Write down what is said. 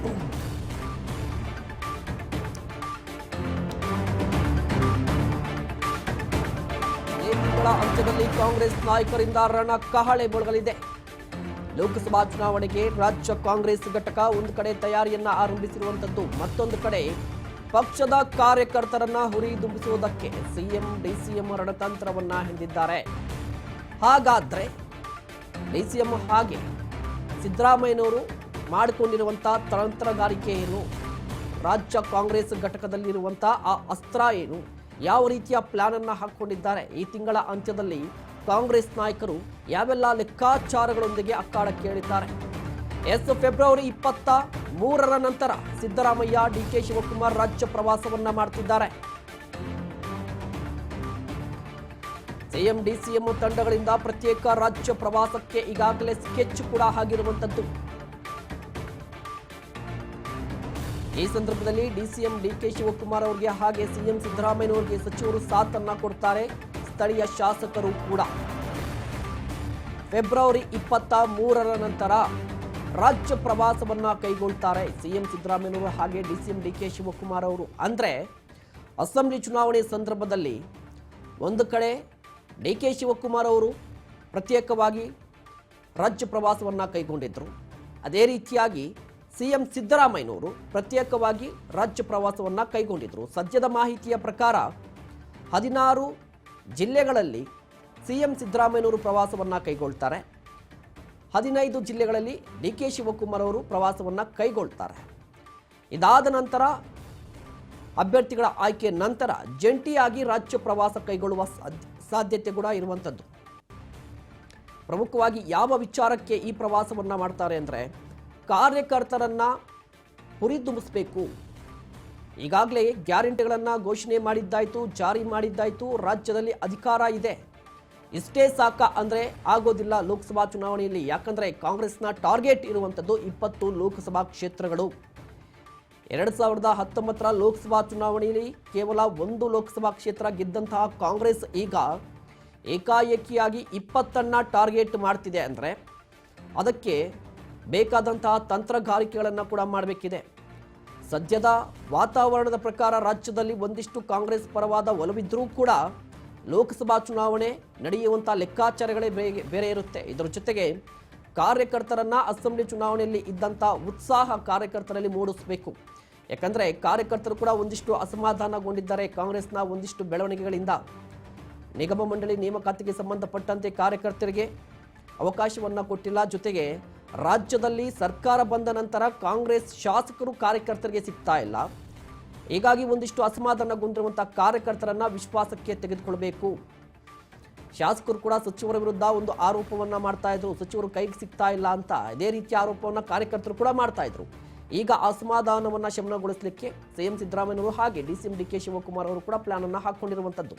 ಈ ತಿಂಗಳ ಅಂತ್ಯದಲ್ಲಿ ಕಾಂಗ್ರೆಸ್ ನಾಯಕರಿಂದ ರಣಕಹಳೆ ಮೊಳಗಲಿದೆ. ಲೋಕಸಭಾ ಚುನಾವಣೆಗೆ ರಾಜ್ಯ ಕಾಂಗ್ರೆಸ್ ಘಟಕ ಒಂದು ಕಡೆ ತಯಾರಿಯನ್ನ ಆರಂಭಿಸಿರುವಂತದ್ದು, ಮತ್ತೊಂದು ಕಡೆ ಪಕ್ಷದ ಕಾರ್ಯಕರ್ತರನ್ನ ಹುರಿದುಂಬಿಸುವುದಕ್ಕೆ ಸಿಎಂ ಡಿಸಿಎಂ ರಣತಂತ್ರವನ್ನ ಹಿಂದಿದ್ದಾರೆ. ಹಾಗಾದ್ರೆ ಡಿಸಿಎಂ ಹಾಗೆ ಸಿದ್ದರಾಮಯ್ಯನವರು ಮಾಡಿಕೊಂಡಿರುವಂತಹ ತಂತ್ರಗಾರಿಕೆ ಏನು? ರಾಜ್ಯ ಕಾಂಗ್ರೆಸ್ ಘಟಕದಲ್ಲಿರುವಂತಹ ಆ ಅಸ್ತ್ರ ಏನು? ಯಾವ ರೀತಿಯ ಪ್ಲಾನ್ ಅನ್ನ ಹಾಕಿಕೊಂಡಿದ್ದಾರೆ? ಈ ತಿಂಗಳ ಅಂತ್ಯದಲ್ಲಿ ಕಾಂಗ್ರೆಸ್ ನಾಯಕರು ಯಾವೆಲ್ಲ ಲೆಕ್ಕಾಚಾರಗಳೊಂದಿಗೆ ಅಖಾಡಕ್ಕೆ ಇಳಿದ್ದಾರೆ? ಫೆಬ್ರವರಿ 23ರ ನಂತರ ಸಿದ್ದರಾಮಯ್ಯ, ಡಿಕೆ ಶಿವಕುಮಾರ್ ರಾಜ್ಯ ಪ್ರವಾಸವನ್ನ ಮಾಡ್ತಿದ್ದಾರೆ. ಸಿಎಂ ಡಿಸಿಎಂ ತಂಡಗಳಿಂದ ಪ್ರತ್ಯೇಕ ರಾಜ್ಯ ಪ್ರವಾಸಕ್ಕೆ ಈಗಾಗಲೇ ಸ್ಕೆಚ್ ಕೂಡ ಆಗಿರುವಂತದ್ದು. ಈ ಸಂದರ್ಭದಲ್ಲಿ ಡಿಸಿಎಂ ಡಿಕೆ ಶಿವಕುಮಾರ್ ಅವರಿಗೆ ಹಾಗೆ ಸಿಎಂ ಸಿದ್ದರಾಮಯ್ಯನವರಿಗೆ ಸಚಿವರು ಸಾಥನ್ನ ಕೊಡ್ತಾರೆ. ಸ್ಥಳೀಯ ಶಾಸಕರು ಕೂಡ ಫೆಬ್ರವರಿ 23ರ ನಂತರ ರಾಜ್ಯ ಪ್ರವಾಸವನ್ನ ಕೈಗೊಳ್ತಾರೆ ಸಿಎಂ ಸಿದ್ದರಾಮಯ್ಯನವರು ಹಾಗೆ ಡಿಸಿಎಂ ಡಿಕೆ ಶಿವಕುಮಾರ್ ಅವರು. ಅಂದ್ರೆ ಅಸೆಂಬ್ಲಿ ಚುನಾವಣೆ ಸಂದರ್ಭದಲ್ಲಿ ಒಂದು ಕಡೆ ಡಿಕೆ ಶಿವಕುಮಾರ್ ಅವರು ಪ್ರತ್ಯೇಕವಾಗಿ ರಾಜ್ಯ ಪ್ರವಾಸವನ್ನ ಕೈಗೊಂಡಿದ್ರು. ಅದೇ ರೀತಿಯಾಗಿ ಸಿಎಂ ಸಿದ್ದರಾಮಯ್ಯನವರು ಪ್ರತ್ಯೇಕವಾಗಿ ರಾಜ್ಯ ಪ್ರವಾಸವನ್ನ ಕೈಗೊಂಡಿದ್ರು. ಸದ್ಯದ ಮಾಹಿತಿಯ ಪ್ರಕಾರ 16 ಜಿಲ್ಲೆಗಳಲ್ಲಿ ಸಿಎಂ ಸಿದ್ದರಾಮಯ್ಯನವರು ಪ್ರವಾಸವನ್ನ ಕೈಗೊಳ್ತಾರೆ. 15 ಜಿಲ್ಲೆಗಳಲ್ಲಿ ಡಿಕೆ ಶಿವಕುಮಾರ್ ಅವರು ಪ್ರವಾಸವನ್ನ ಕೈಗೊಳ್ತಾರೆ. ಇದಾದ ನಂತರ ಅಭ್ಯರ್ಥಿಗಳ ಆಯ್ಕೆ ನಂತರ ಜಂಟಿಯಾಗಿ ರಾಜ್ಯ ಪ್ರವಾಸ ಕೈಗೊಳ್ಳುವ ಸಾಧ್ಯತೆ ಕೂಡ ಇರುವಂಥದ್ದು. ಪ್ರಮುಖವಾಗಿ ಯಾವ ವಿಚಾರಕ್ಕೆ ಈ ಪ್ರವಾಸವನ್ನ ಮಾಡ್ತಾರೆ ಅಂದರೆ, ಕಾರ್ಯಕರ್ತರನ್ನ ಹುರಿದುಂಬಿಸಬೇಕು. ಈಗಾಗಲೇ ಗ್ಯಾರಂಟಿಗಳನ್ನು ಘೋಷಣೆ ಮಾಡಿದ್ದಾಯಿತು, ಜಾರಿ ಮಾಡಿದ್ದಾಯಿತು, ರಾಜ್ಯದಲ್ಲಿ ಅಧಿಕಾರ ಇದೆ, ಇಷ್ಟೇ ಸಾಕ ಅಂದರೆ ಆಗೋದಿಲ್ಲ ಲೋಕಸಭಾ ಚುನಾವಣೆಯಲ್ಲಿ. ಯಾಕಂದರೆ ಕಾಂಗ್ರೆಸ್ನ ಟಾರ್ಗೆಟ್ ಇರುವಂಥದ್ದು 20 ಲೋಕಸಭಾ ಕ್ಷೇತ್ರಗಳು. 2019ರ ಲೋಕಸಭಾ ಚುನಾವಣೆಯಲ್ಲಿ ಕೇವಲ 1 ಲೋಕಸಭಾ ಕ್ಷೇತ್ರ ಗೆದ್ದಂತಹ ಕಾಂಗ್ರೆಸ್ ಈಗ ಏಕಾಏಕಿಯಾಗಿ 20ನ್ನ ಟಾರ್ಗೆಟ್ ಮಾಡ್ತಿದೆ. ಅಂದರೆ ಅದಕ್ಕೆ ಬೇಕಾದಂತಹ ತಂತ್ರಗಾರಿಕೆಗಳನ್ನು ಕೂಡ ಮಾಡಬೇಕಿದೆ. ಸದ್ಯದ ವಾತಾವರಣದ ಪ್ರಕಾರ ರಾಜ್ಯದಲ್ಲಿ ಒಂದಿಷ್ಟು ಕಾಂಗ್ರೆಸ್ ಪರವಾದ ಒಲವಿದ್ರೂ ಕೂಡ ಲೋಕಸಭಾ ಚುನಾವಣೆ ನಡೆಯುವಂಥ ಲೆಕ್ಕಾಚಾರಗಳೇ ಬೇರೆ ಇರುತ್ತೆ. ಇದರ ಜೊತೆಗೆ ಕಾರ್ಯಕರ್ತರನ್ನ ಅಸೆಂಬ್ಲಿ ಚುನಾವಣೆಯಲ್ಲಿ ಇದ್ದಂಥ ಉತ್ಸಾಹ ಕಾರ್ಯಕರ್ತರಲ್ಲಿ ಮೂಡಿಸಬೇಕು. ಯಾಕಂದರೆ ಕಾರ್ಯಕರ್ತರು ಕೂಡ ಒಂದಿಷ್ಟು ಅಸಮಾಧಾನಗೊಂಡಿದ್ದಾರೆ ಕಾಂಗ್ರೆಸ್ನ ಒಂದಿಷ್ಟು ಬೆಳವಣಿಗೆಗಳಿಂದ. ನಿಗಮ ಮಂಡಳಿ ನೇಮಕಾತಿಗೆ ಸಂಬಂಧಪಟ್ಟಂತೆ ಕಾರ್ಯಕರ್ತರಿಗೆ ಅವಕಾಶವನ್ನು ಕೊಟ್ಟಿಲ್ಲ. ಜೊತೆಗೆ ರಾಜ್ಯದಲ್ಲಿ ಸರ್ಕಾರ ಬಂದ ನಂತರ ಕಾಂಗ್ರೆಸ್ ಶಾಸಕರು ಕಾರ್ಯಕರ್ತರಿಗೆ ಸಿಗ್ತಾ ಇಲ್ಲ. ಹೀಗಾಗಿ ಒಂದಿಷ್ಟು ಅಸಮಾಧಾನಗೊಂಡಿರುವಂಥ ಕಾರ್ಯಕರ್ತರನ್ನ ವಿಶ್ವಾಸಕ್ಕೆ ತೆಗೆದುಕೊಳ್ಬೇಕು. ಶಾಸಕರು ಕೂಡ ಸಚಿವರ ವಿರುದ್ಧ ಒಂದು ಆರೋಪವನ್ನ ಮಾಡ್ತಾ ಇದ್ರು, ಸಚಿವರು ಕೈಗೆ ಸಿಗ್ತಾ ಇಲ್ಲ ಅಂತ. ಇದೇ ರೀತಿಯ ಆರೋಪವನ್ನ ಕಾರ್ಯಕರ್ತರು ಕೂಡ ಮಾಡ್ತಾ ಇದ್ರು. ಈಗ ಅಸಮಾಧಾನವನ್ನ ಶಮನಗೊಳಿಸಲಿಕ್ಕೆ ಸಿಎಂ ಸಿದ್ದರಾಮಯ್ಯನವರು ಹಾಗೆ ಡಿಸಿಎಂ ಡಿಕೆ ಶಿವಕುಮಾರ್ ಅವರು ಕೂಡ ಪ್ಲಾನ್ ಅನ್ನ ಹಾಕೊಂಡಿರುವಂತದ್ದು.